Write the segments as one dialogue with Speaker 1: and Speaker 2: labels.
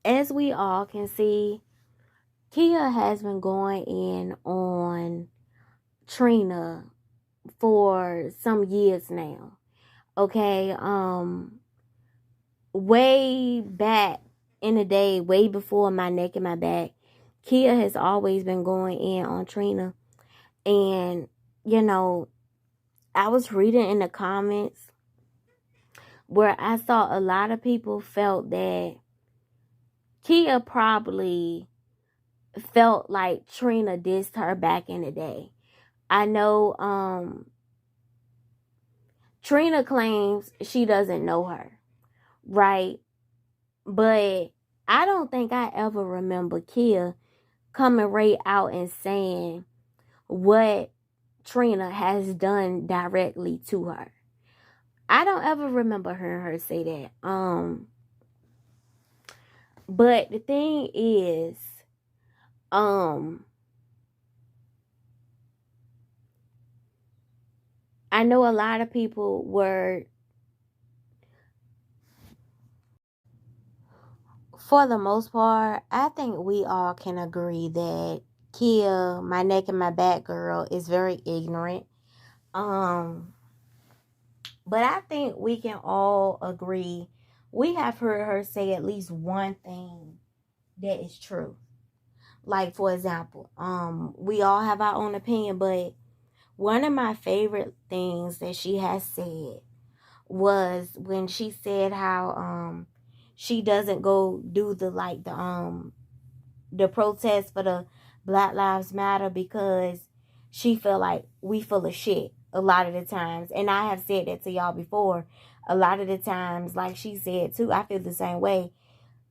Speaker 1: as we all can see, Kia has been going in on Trina for some years now. Okay, way back in the day, way before my neck and my back, Kia has always been going in on Trina. And, you know, I was reading in the comments where I saw a lot of people felt that Kia probably felt like Trina dissed her back in the day. I know Trina claims she doesn't know her, right? But I don't think I ever remember Kia coming right out and saying what Trina has done directly to her. I don't ever remember hearing her say that. But the thing is, I know a lot of people were, for the most part, I think we all can agree that Kia, my neck and my back girl, is very ignorant. Um, but I think we can all agree we have heard her say at least one thing that is true. Like, for example, we all have our own opinion, but one of my favorite things that she has said was when she said how she doesn't go do the protest for the Black Lives Matter because she feel like we full of shit a lot of the times. And I have said that to y'all before. A lot of the times, like she said too, I feel the same way.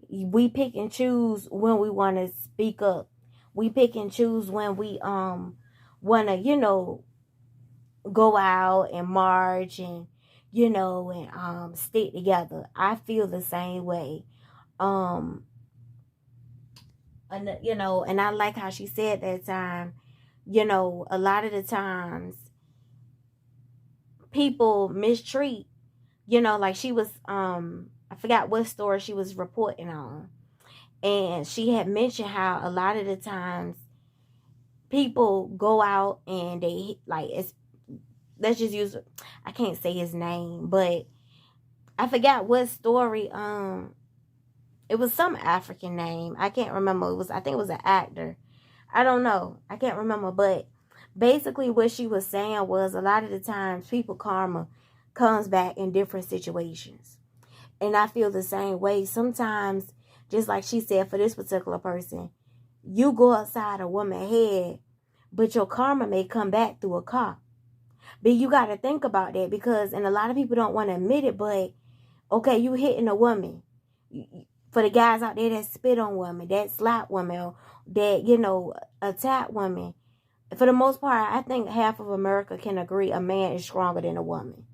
Speaker 1: We pick and choose when we want to speak up. We pick and choose when we want to, go out and march and stick together. I feel the same way. Um and I like how she said that time, a lot of the times people mistreat, like she was I forgot what story she was reporting on. And she had mentioned how a lot of the times people go out and they like it's let's just use, I can't say his name, but I forgot what story. It was some African name. I can't remember. I think it was an actor. I don't know. I can't remember. But basically what she was saying was a lot of the times people karma comes back in different situations. And I feel the same way. Sometimes, just like she said for this particular person, you go outside a woman's head, but your karma may come back through a car. But you got to think about that because, and a lot of people don't want to admit it, but okay, you hitting a woman. For the guys out there that spit on women, that slap women, or that, attack women. For the most part, I think half of America can agree a man is stronger than a woman.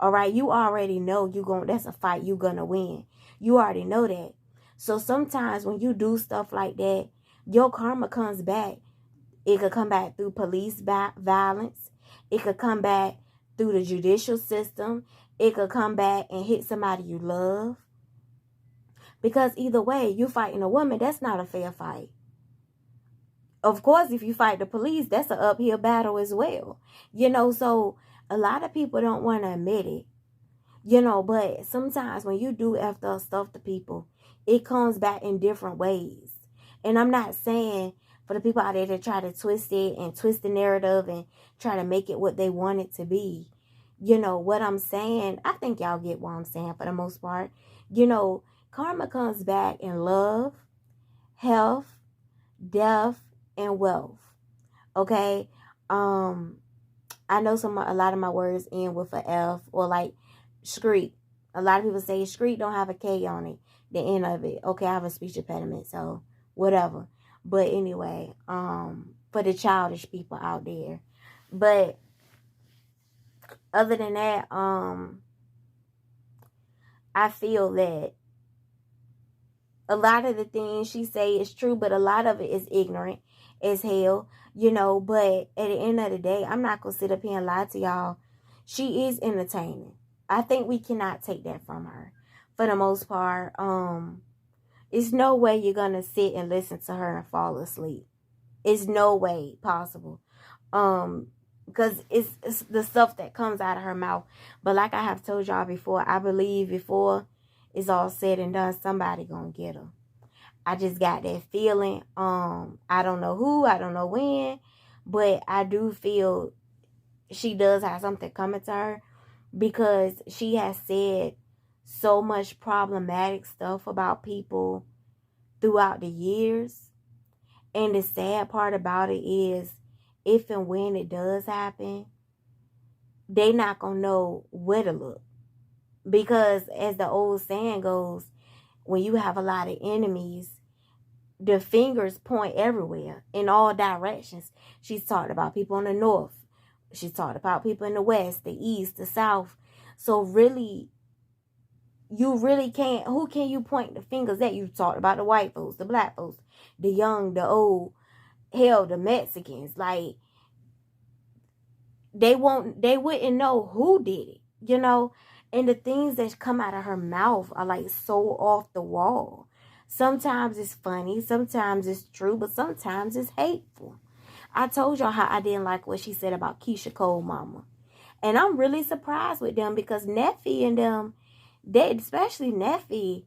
Speaker 1: All right, you already know that's a fight you're going to win. You already know that. So sometimes when you do stuff like that, your karma comes back. It could come back through police violence. It could come back through the judicial system. It could come back and hit somebody you love. Because either way, you fighting a woman, that's not a fair fight. Of course, if you fight the police, that's an uphill battle as well. So a lot of people don't want to admit it. But sometimes when you do after stuff to people, it comes back in different ways. And I'm not saying for the people out there that try to twist it and twist the narrative and try to make it what they want it to be. What I'm saying, I think y'all get what I'm saying for the most part. Karma comes back in love, health, death, and wealth. Okay? I know a lot of my words end with a F or like street. A lot of people say street don't have a K on it, the end of it. Okay, I have a speech impediment, so whatever. But anyway, for the childish people out there. But other than that, I feel that a lot of the things she say is true, but a lot of it is ignorant as hell, but at the end of the day, I'm not gonna sit up here and lie to y'all. She is entertaining. I think we cannot take that from her for the most part. It's no way you're gonna sit and listen to her and fall asleep. It's no way possible. Because it's the stuff that comes out of her mouth. But like I have told y'all before, I believe before it's all said and done, somebody gonna get her. I just got that feeling. I don't know who, I don't know when, but I do feel she does have something coming to her, because she has said so much problematic stuff about people throughout the years. And the sad part about it is, if and when it does happen, they not gonna know where to look. Because as the old saying goes, when you have a lot of enemies, the fingers point everywhere in all directions. She's talked about people in the north. She's talked about people in the west, the east, the south. So really, you really can't, who can you point the fingers at? You talked about the white folks, the black folks, the young, the old, hell, the Mexicans. Like, they wouldn't know who did it, you know? And the things that come out of her mouth are like so off the wall. Sometimes it's funny, sometimes it's true, but sometimes it's hateful. I told y'all how I didn't like what she said about Keisha Cole mama. And I'm really surprised with them, because Neffy and them, they, especially Neffy,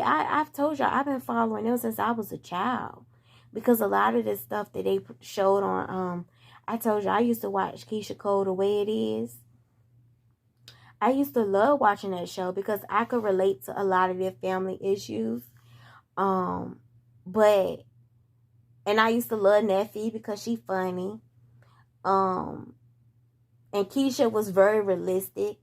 Speaker 1: I've told y'all, I've been following them since I was a child. Because a lot of the stuff that they showed on, I told you I used to watch Keisha Cole The Way It Is. I used to love watching that show because I could relate to a lot of their family issues. But, and I used to love Neffy because she funny. And Keisha was very realistic.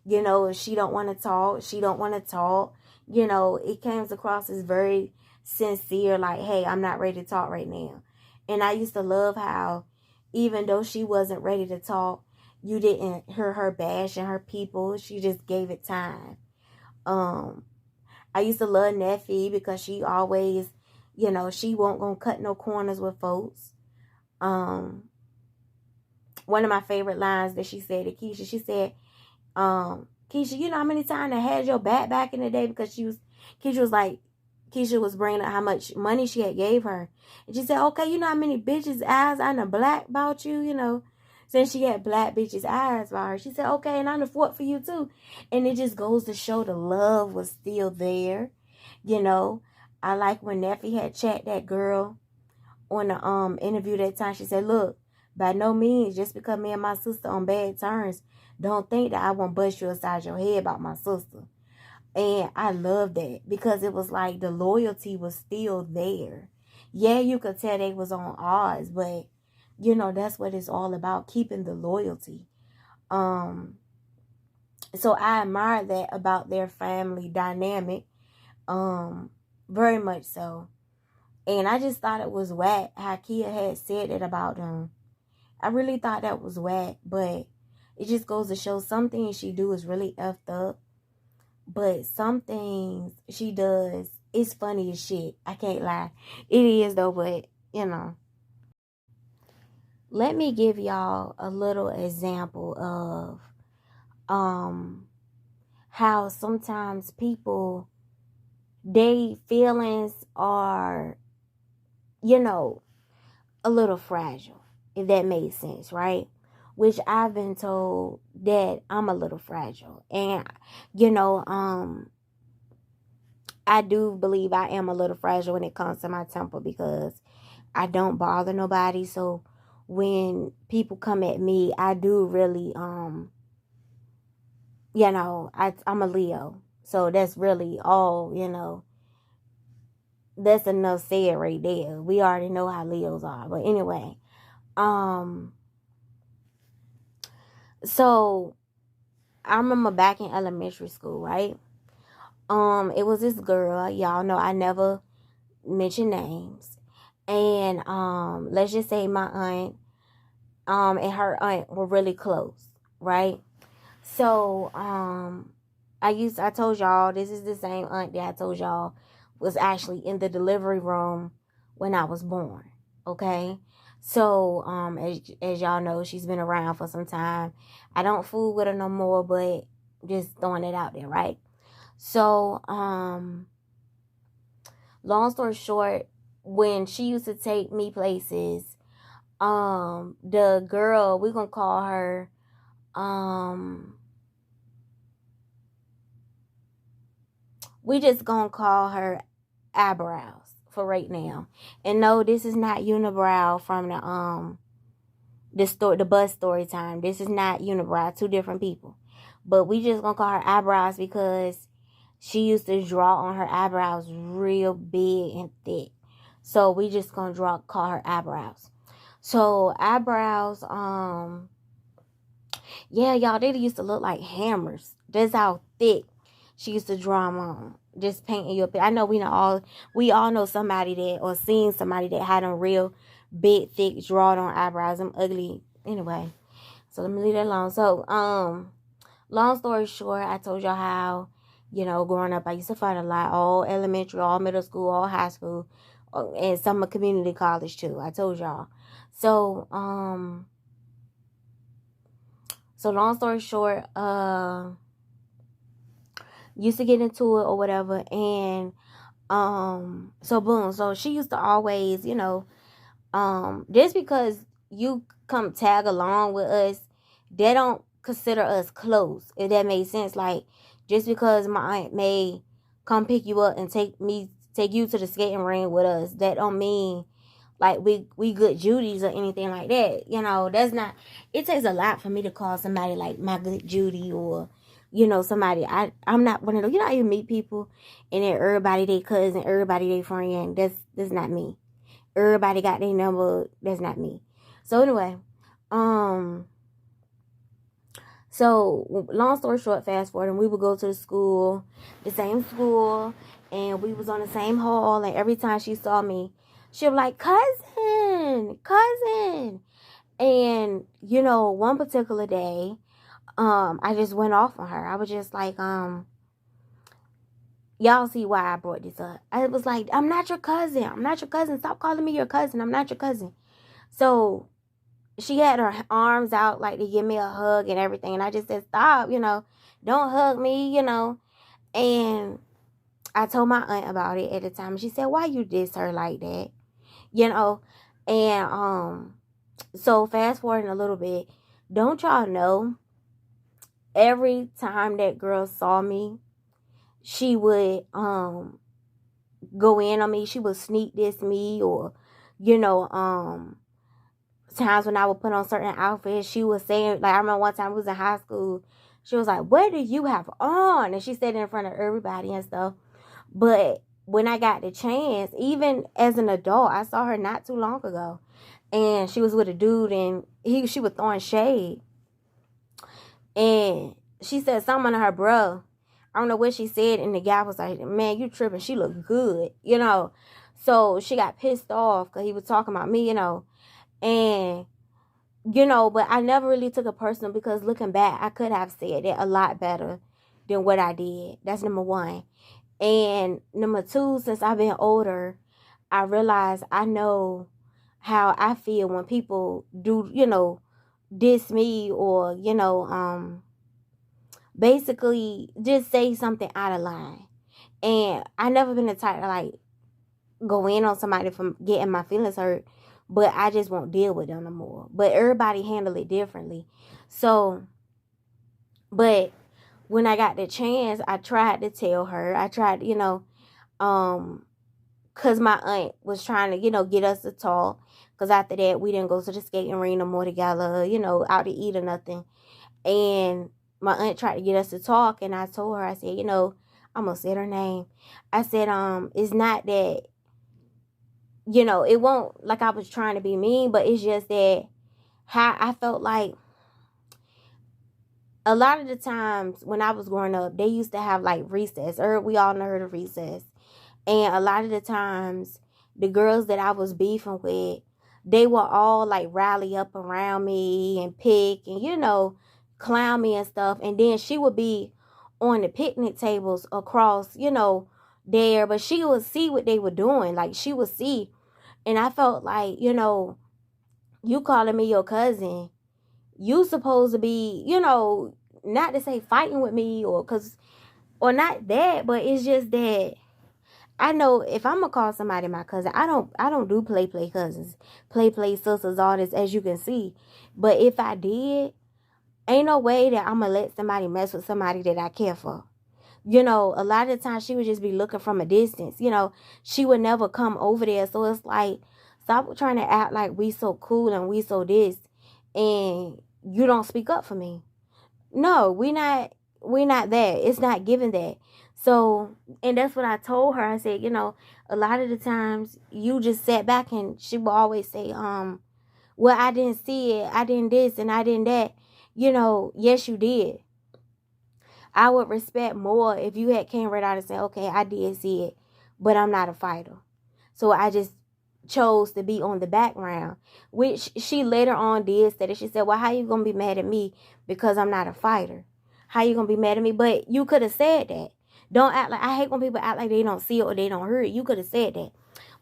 Speaker 1: You know, if she don't want to talk, she don't want to talk. You know, it comes across as very sincere, like, hey, I'm not ready to talk right now. And I used to love how, even though she wasn't ready to talk, you didn't hear her bashing her people. She just gave it time. I used to love Neffy because she always, you know, she won't gonna cut no corners with folks. One of my favorite lines that she said to Keisha, she said, Keisha, you know how many times I had your back in the day? Because Keisha was bringing up how much money she had gave her. And she said, okay, you know how many bitches' eyes I done black about you, you know, since she had black bitches' eyes about her. She said, okay, and I done fought for you too. And it just goes to show the love was still there, you know. I like when Neffy had chat that girl on the interview that time. She said, look, by no means, just because me and my sister on bad terms, don't think that I won't bust you aside your head about my sister. And I love that, because it was like the loyalty was still there. Yeah, you could tell they was on odds, but you know, that's what it's all about, keeping the loyalty. So I admire that about their family dynamic. Very much so. And I just thought it was whack how Kia had said it about them. I really thought that was whack, but it just goes to show some things she do is really effed up. But some things she does is funny as shit. I can't lie. It is though, but you know. Let me give y'all a little example of how sometimes people, they feelings are, you know, a little fragile, if that makes sense, right? Which I've been told that I'm a little fragile. And, you know, I do believe I am a little fragile when it comes to my temper, because I don't bother nobody. So when people come at me, I do really, you know, I'm a Leo. So that's really all, you know, that's enough said right there. We already know how Leos are. But anyway, so I remember back in elementary school, right? It was this girl, y'all know I never mention names. And let's just say my aunt and her aunt were really close, right? So I told y'all this is the same aunt that I told y'all was actually in the delivery room when I was born. Okay. So as y'all know, she's been around for some time. I don't fool with her no more, but just throwing it out there, right? So Long story short, when she used to take me places, the girl, we gonna call her, we just gonna call her eyebrows for right now. And no, this is not unibrow from the bus story time. This is not unibrow, two different people. But we just gonna call her eyebrows because she used to draw on her eyebrows real big and thick. So we just gonna call her eyebrows. So eyebrows, yeah, y'all, they used to look like hammers. That's how thick she used to draw them on. Just painting your. I know we all know somebody that, or seen somebody that had them real big, thick, drawn on eyebrows. Them ugly. Anyway, so let me leave that alone. So, long story short, I told y'all how, growing up, I used to fight a lot, all elementary, all middle school, all high school, and some community college too. I told y'all. So, long story short, used to get into it or whatever, and so boom, so she used to always, just because you come tag along with us, they don't consider us close, if that makes sense. Like, just because my aunt may come pick you up and take you to the skating ring with us, that don't mean like we good Judies or anything like that. That's not, it takes a lot for me to call somebody like my good Judy, or somebody. I'm not one of those. You meet people and then everybody they cousin, everybody they friend. That's not me. Everybody got their number. That's not me. So anyway, so long story short, fast forward, and we would go to the same school, and we was on the same hall, and every time she saw me, she was like, cousin. And, one particular day, I just went off on her. I was just like, y'all see why I brought this up. I was like, I'm not your cousin. I'm not your cousin. Stop calling me your cousin. I'm not your cousin. So she had her arms out like to give me a hug and everything. And I just said, stop, don't hug me, And I told my aunt about it at the time. She said, why you diss her like that? And so fast forwarding a little bit, don't y'all know, every time that girl saw me, she would go in on me. She would sneak diss me, or times when I would put on certain outfits, she was saying, like, I remember one time we was in high school, she was like, what do you have on? And she said it in front of everybody and stuff. But when I got the chance, even as an adult, I saw her not too long ago, and she was with a dude, and she was throwing shade, and she said something to her bro. I don't know what she said, and the guy was like, man, you tripping, she look good, so she got pissed off because he was talking about me, and but I never really took it personal, because looking back, I could have said it a lot better than what I did. That's number one. And number two, since I've been older, I realized I know how I feel when people do, diss me, or, basically just say something out of line. And I never been the type to like go in on somebody from getting my feelings hurt, but I just won't deal with them no more. But everybody handle it differently. So, but when I got the chance, I tried to tell her. I tried, because my aunt was trying to, get us to talk. Because after that, we didn't go to the skating ring no more together, out to eat or nothing. And my aunt tried to get us to talk, and I told her, I said, I'm going to say her name. I said, it's not that, it won't, like I was trying to be mean, but it's just that how I felt like a lot of the times when I was growing up, they used to have like recess, or we all heard of recess. And a lot of the times, the girls that I was beefing with, they would all like rally up around me and pick and, clown me and stuff. And then she would be on the picnic tables across, there, but she would see what they were doing. Like, she would see. And I felt like, you calling me your cousin, you supposed to be, not to say fighting with me, or not that, but it's just that I know if I'm gonna call somebody my cousin, I don't do play cousins, play sisters, all this, as you can see. But if I did, ain't no way that I'm gonna let somebody mess with somebody that I care for. A lot of the time she would just be looking from a distance. She would never come over there. So it's like, stop trying to act like we so cool and we so this, and you don't speak up for me. No, we not that. It's not given that. So, and that's what I told her. I said, a lot of the times you just sat back, and she will always say, well, I didn't see it, I didn't this and I didn't that. Yes, you did. I would respect more if you had came right out and said, okay, I did see it, but I'm not a fighter. So I just chose to be on the background, which she later on did say that. She said, well, how you going to be mad at me because I'm not a fighter? How you going to be mad at me? But you could have said that. Don't act like, I hate when people act like they don't see it or they don't hear it. You could have said that.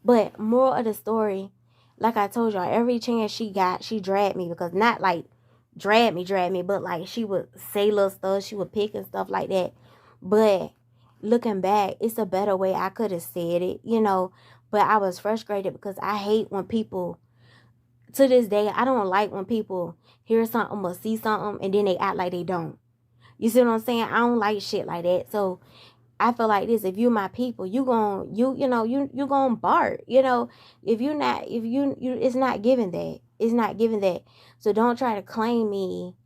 Speaker 1: But moral of the story, like I told y'all, every chance she got, she dragged me, because not like drag me, but like she would say little stuff, she would pick and stuff like that. But looking back, it's a better way I could have said it. But I was frustrated because I hate when people, to this day, I don't like when people hear something or see something and then they act like they don't. You see what I'm saying? I don't like shit like that. So I feel like this: if you my people, you gonna bark. If you not, if you it's not given that. It's not given that. So don't try to claim me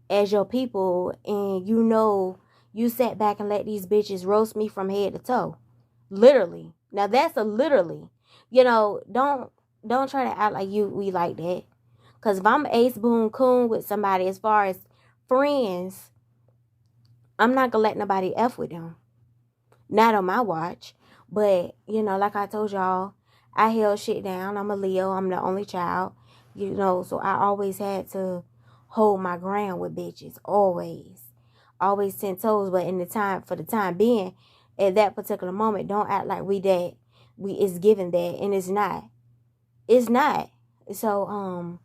Speaker 1: as your people, and you sat back and let these bitches roast me from head to toe. Literally. Now that's a literally. Don't try to act like we like that. Cause if I'm ace boon coon with somebody, as far as friends, I'm not gonna let nobody F with them. Not on my watch. But, like I told y'all, I held shit down. I'm a Leo. I'm the only child. So I always had to hold my ground with bitches. Always. Always 10 toes. But for the time being, at that particular moment, don't act like it's given that. And it's not. It's not. So,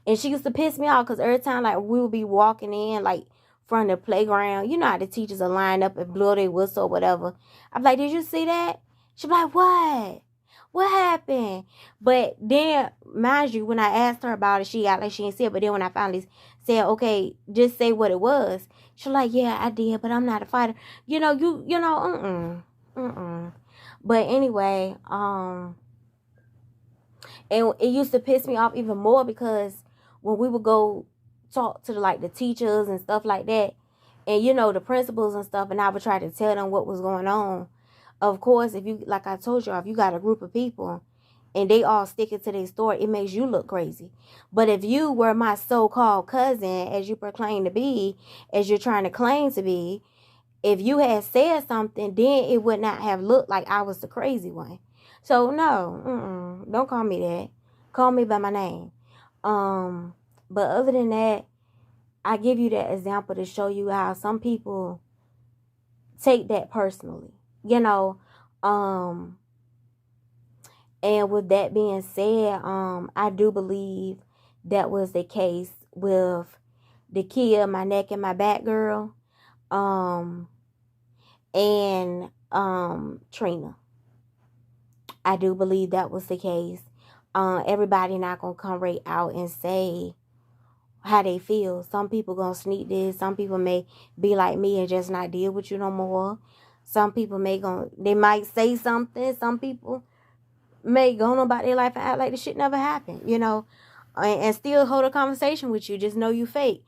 Speaker 1: and she used to piss me off because every time, like, we would be walking in, like, from the playground. You know how the teachers will line up and blow their whistle or whatever. I'm like, did you see that? She'd be like, what? What happened? But then, mind you, when I asked her about it, she acted like she didn't see it. But then when I finally said, okay, just say what it was, she was like, yeah, I did, but I'm not a fighter. But anyway, and it used to piss me off even more because when we would go talk to the teachers and stuff like that, and the principals and stuff, and I would try to tell them what was going on. Of course, if you, like I told you, if you got a group of people and they all sticking to their story, it makes you look crazy. But if you were my so-called cousin, as you proclaim to be, as you're trying to claim to be, if you had said something, then it would not have looked like I was the crazy one. So no, don't call me that. Call me by my name. But other than that, I give you that example to show you how some people take that personally. And with that being said, I do believe that was the case with the khia, my neck and my back girl, and Trina. I do believe that was the case. Everybody not gonna come right out and say how they feel. Some people gonna sneak this. Some people may be like me and just not deal with you no more. Some people they might say something. Some people may go on about their life and act like the shit never happened, and still hold a conversation with you. Just know you fake,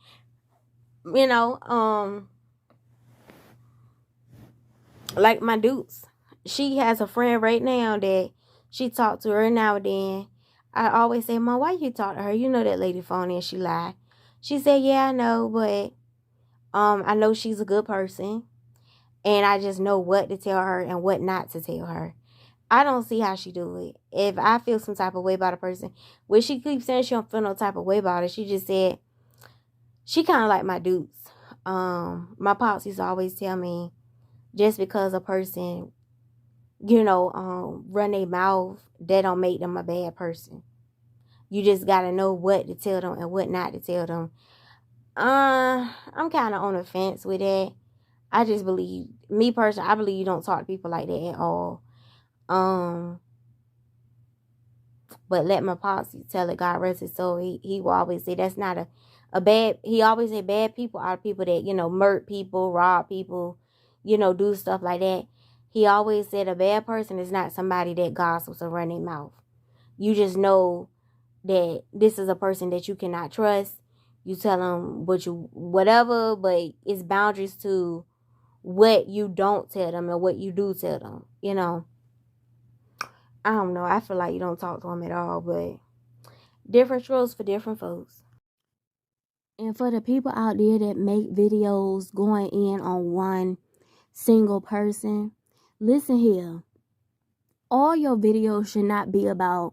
Speaker 1: like my dudes. She has a friend right now that she talked to her now and then. I always say, Mom, why you talk to her? You know that lady phony and she lied. She said, yeah, I know, but I know she's a good person. And I just know what to tell her and what not to tell her. I don't see how she do it. If I feel some type of way about a person, which she keeps saying she don't feel no type of way about it, she just said, she kind of like my dudes. My pops used to always tell me, just because a person, run their mouth, that don't make them a bad person. You just gotta know what to tell them and what not to tell them. I'm kind of on the fence with that. I just believe me personally, I believe you don't talk to people like that at all. But let my pops tell it, God rest his soul, he will always say that's not a bad, he always say bad people are people that, murder people, rob people, do stuff like that. He always said a bad person is not somebody that gossips or run their mouth. You just know that this is a person that you cannot trust. You tell them whatever, but it's boundaries to what you don't tell them and what you do tell them. I don't know. I feel like you don't talk to them at all, but different strokes for different folks. And for the people out there that make videos going in on one single person, listen here. All your videos should not be about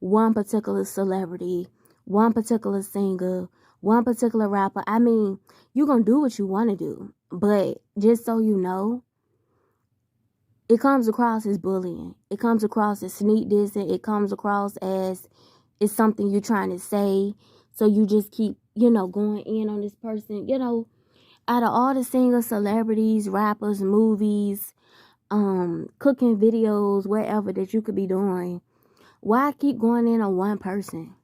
Speaker 1: one particular celebrity, one particular singer, one particular rapper. I mean, you're going to do what you want to do. But just so you know, it comes across as bullying. It comes across as sneak dissing. It comes across as it's something you're trying to say. So you just keep, going in on this person. Out of all the singers, celebrities, rappers, movies, cooking videos, wherever that you could be doing, why keep going in on one person?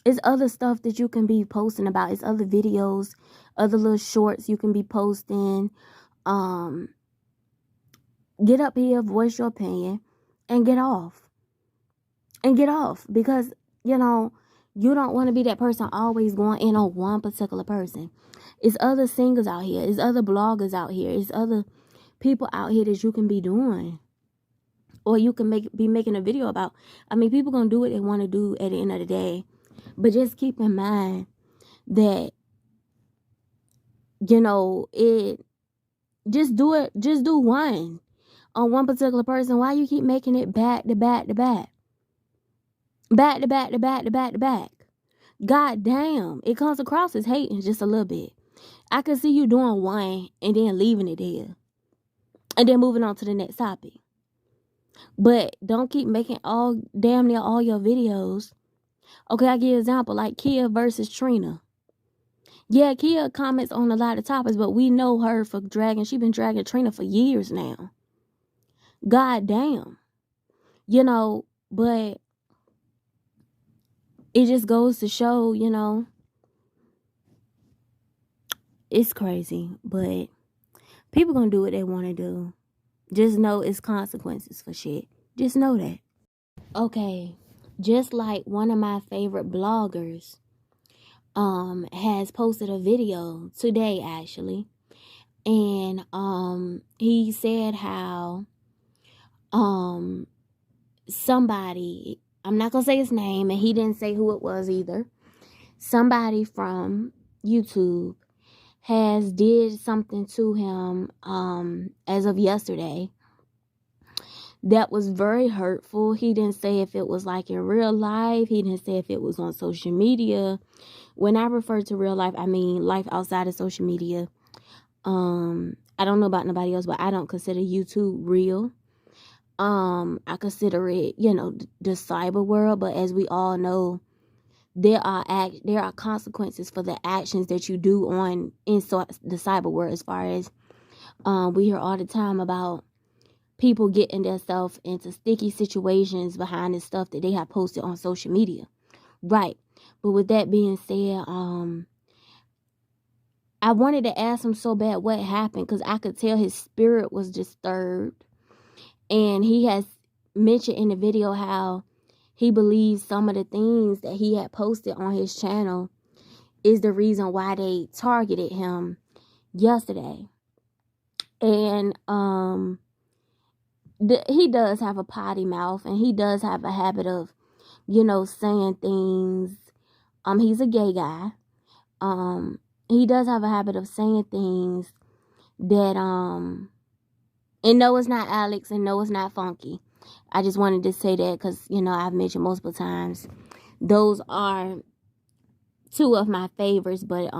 Speaker 1: It's other stuff that you can be posting about. It's other videos, other little shorts you can be posting. Get up here, voice your opinion, and get off. Because, you don't want to be that person always going in on one particular person. It's other singers out here. It's other bloggers out here. It's other people out here that you can be doing. Or you can be making a video about. I mean, people going to do what they want to do at the end of the day. But just keep in mind that, just do one on one particular person. Why you keep making it back to back to back? Back to back to back to back to back. God damn. It comes across as hating just a little bit. I could see you doing one and then leaving it there. And then moving on to the next topic. But don't keep making damn near all your videos. Okay, I give you an example. Like Khia versus Trina. Yeah, Khia comments on a lot of topics, but we know her for dragging. She's been dragging Trina for years now. God damn. But it just goes to show, it's crazy. But people gonna do what they want to do. Just know it's consequences for shit. Just know that. Okay, just like one of my favorite bloggers has posted a video today, actually. And he said how somebody, I'm not gonna say his name, and he didn't say who it was either. Somebody from YouTube has did something to him as of yesterday that was very hurtful. He didn't say if it was like in real life. He didn't say if it was on social media. When I refer to real life, I mean life outside of social media. I don't know about nobody else, but I don't consider YouTube real. I consider it, the cyber world. But as we all know, there are consequences for the actions that you do in the cyber world. As far as we hear all the time about people getting themselves into sticky situations behind the stuff that they have posted on social media. Right. But with that being said, I wanted to ask him so bad what happened, because I could tell his spirit was disturbed. And he has mentioned in the video how he believes some of the things that he had posted on his channel is the reason why they targeted him yesterday. And he does have a potty mouth, and he does have a habit of, saying things. He's a gay guy. He does have a habit of saying things that, and no, it's not Alex, and no, it's not Funky. I just wanted to say that because, I've mentioned multiple times. Those are two of my favorites, but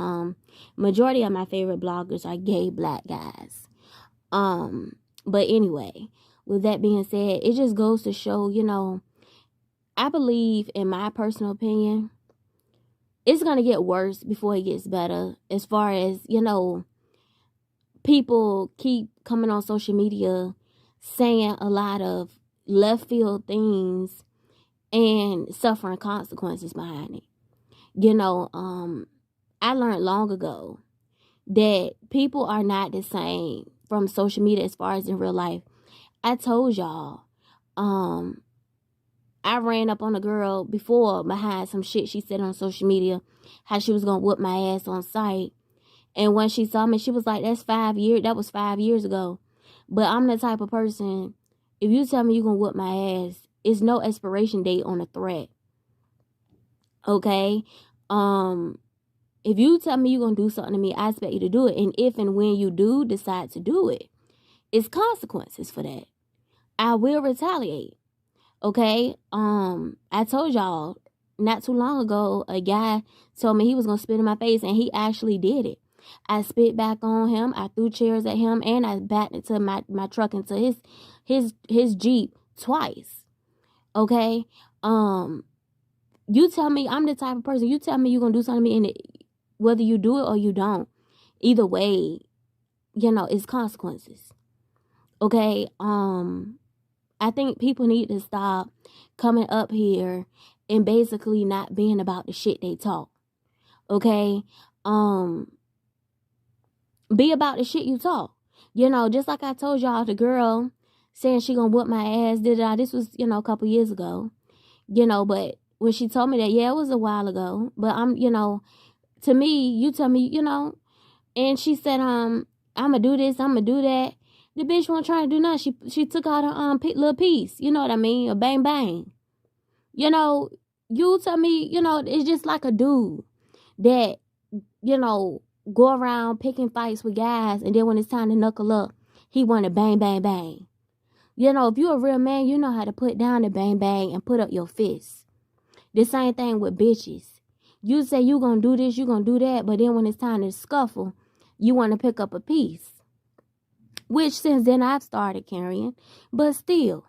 Speaker 1: majority of my favorite bloggers are gay black guys. But anyway, with that being said, it just goes to show, I believe, in my personal opinion, it's going to get worse before it gets better. As far as, people keep coming on social media saying a lot of left field things and suffering consequences behind it. I learned long ago that people are not the same from social media as far as in real life. I told y'all, I ran up on a girl before behind some shit she said on social media, how she was gonna whoop my ass on sight. And when she saw me, she was like, that was 5 years ago. But I'm the type of person, if you tell me you're gonna whoop my ass, it's no expiration date on a threat. Okay? If you tell me you're gonna do something to me, I expect you to do it. And if and when you do decide to do it, it's consequences for that. I will retaliate. Okay? I told y'all not too long ago, a guy told me he was gonna spit in my face, and he actually did it. I spit back on him, I threw chairs at him, and I backed into my truck into his Jeep twice. Okay? You tell me, I'm the type of person, you tell me you're gonna do something to me, and whether you do it or you don't, either way, it's consequences. Okay? I think people need to stop coming up here and basically not being about the shit they talk. Okay? Be about the shit you talk. Just like I told y'all, the girl saying she gonna whoop my ass, this was, a couple years ago. But when she told me that, yeah, it was a while ago. But to me, you tell me, and she said, I'ma do this, I'ma do that. The bitch wasn't trying to do nothing. She took out her little piece. You know what I mean? A bang bang. You tell me, it's just like a dude that, go around picking fights with guys, and then when it's time to knuckle up, he want to bang, bang, bang. If you're a real man, you know how to put down the bang, bang and put up your fists. The same thing with bitches. You say you gonna do this, you gonna do that, but then when it's time to scuffle, you want to pick up a piece. Which since then I've started carrying, but still,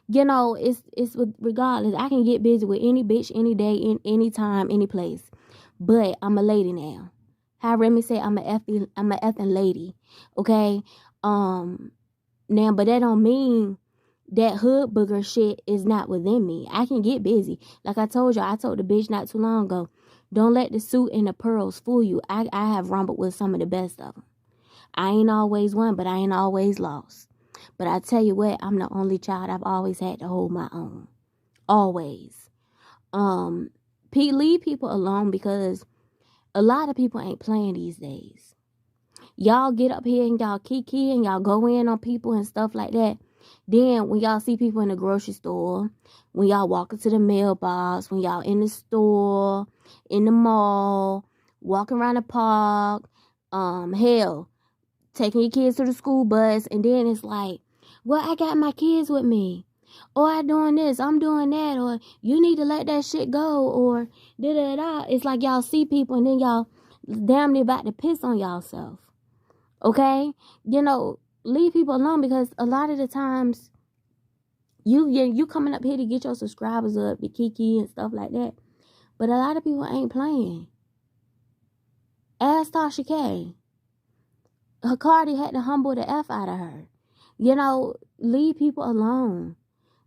Speaker 1: it's regardless. I can get busy with any bitch, any day, in any time, any place. But I'm a lady now. How Remy say, I'm a effing lady. Okay? Now, but that don't mean that hood booger shit is not within me. I can get busy. Like I told you, I told the bitch not too long ago, don't let the suit and the pearls fool you. I have rumbled with some of the best of them. I ain't always won, but I ain't always lost. But I tell you what, I'm the only child. I've always had to hold my own. Always. Leave people alone, because a lot of people ain't playing these days. Y'all get up here and y'all kiki and y'all go in on people and stuff like that. Then when y'all see people in the grocery store, when y'all walk into the mailbox, when y'all in the store, in the mall, walking around the park, hell, taking your kids to the school bus, and then it's like, well, I got my kids with me. Or I doing this, I'm doing that, or you need to let that shit go, or da-da-da. It's like y'all see people and then y'all damn near about to piss on y'all self. Okay? Leave people alone, because a lot of the times you coming up here to get your subscribers up, the kiki and stuff like that. But a lot of people ain't playing. Ask Tasha K. Cardi had to humble the F out of her. Leave people alone.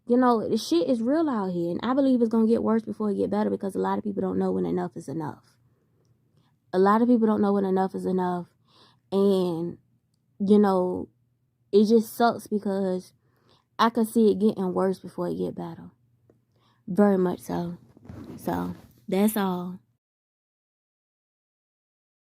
Speaker 1: The shit is real out here, and I believe it's going to get worse before it get better, because a lot of people don't know when enough is enough. A lot of people don't know when enough is enough, and, it just sucks, because I can see it getting worse before it get better. Very much so. So, that's all.